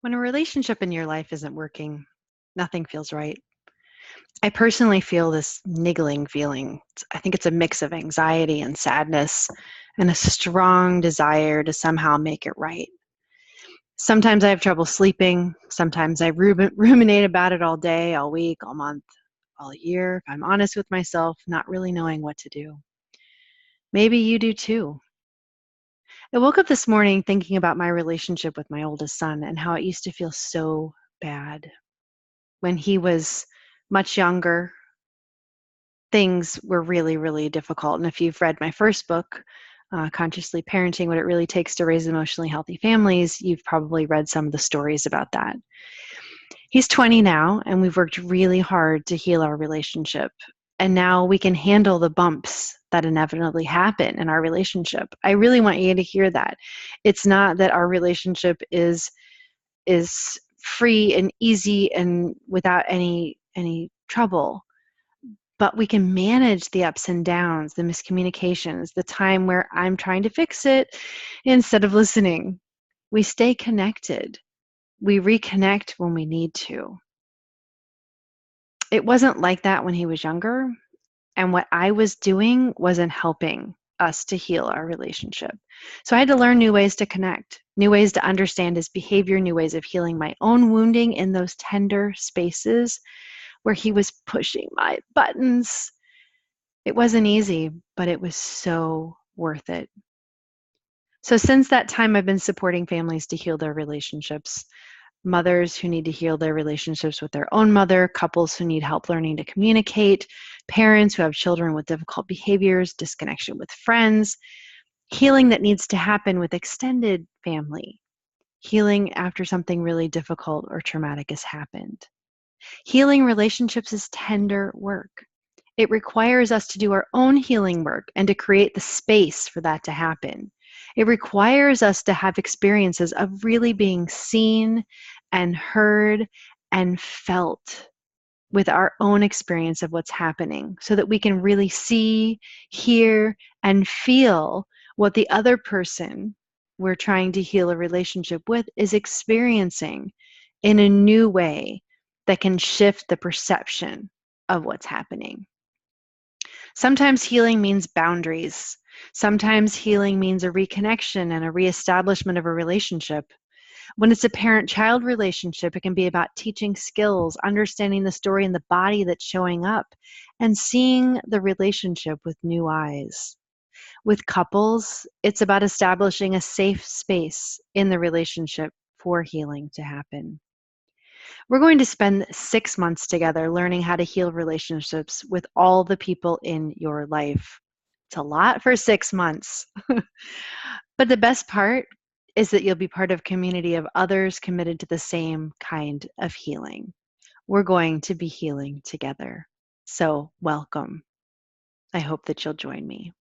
When a relationship in your life isn't working, nothing feels right. I personally feel this niggling feeling. I think it's a mix of anxiety and sadness and a strong desire to somehow make it right. Sometimes I have trouble sleeping. Sometimes I ruminate about it all day, all week, all month, all year. If I'm honest with myself, not really knowing what to do. Maybe you do too. I woke up this morning thinking about my relationship with my oldest son and how it used to feel so bad. When he was much younger, things were really, really difficult. And if you've read my first book, Consciously Parenting What It Really Takes to Raise Emotionally Healthy Families, you've probably read some of the stories about that. He's 20 now, and we've worked really hard to heal our relationship. And now we can handle the bumps that inevitably happen in our relationship. I really want you to hear that. It's not that our relationship is free and easy and without any trouble, but we can manage the ups and downs, the miscommunications, the time where I'm trying to fix it instead of listening. We stay connected. We reconnect when we need to. It wasn't like that when he was younger, and what I was doing wasn't helping us to heal our relationship. So I had to learn new ways to connect, new ways to understand his behavior, new ways of healing my own wounding in those tender spaces where he was pushing my buttons. It wasn't easy, but it was so worth it. So since that time, I've been supporting families to heal their relationships. Mothers who need to heal their relationships with their own mother, couples who need help learning to communicate, parents who have children with difficult behaviors, disconnection with friends, healing that needs to happen with extended family, healing after something really difficult or traumatic has happened. Healing relationships is tender work. It requires us to do our own healing work and to create the space for that to happen. It requires us to have experiences of really being seen and heard and felt with our own experience of what's happening so that we can really see, hear, and feel what the other person we're trying to heal a relationship with is experiencing in a new way that can shift the perception of what's happening. Sometimes healing means boundaries. Sometimes healing means a reconnection and a reestablishment of a relationship. When it's a parent-child relationship, it can be about teaching skills, understanding the story in the body that's showing up, and seeing the relationship with new eyes. With couples, it's about establishing a safe space in the relationship for healing to happen. We're going to spend 6 months together learning how to heal relationships with all the people in your life. It's a lot for 6 months. But the best part is that you'll be part of a community of others committed to the same kind of healing. We're going to be healing together. So welcome. I hope that you'll join me.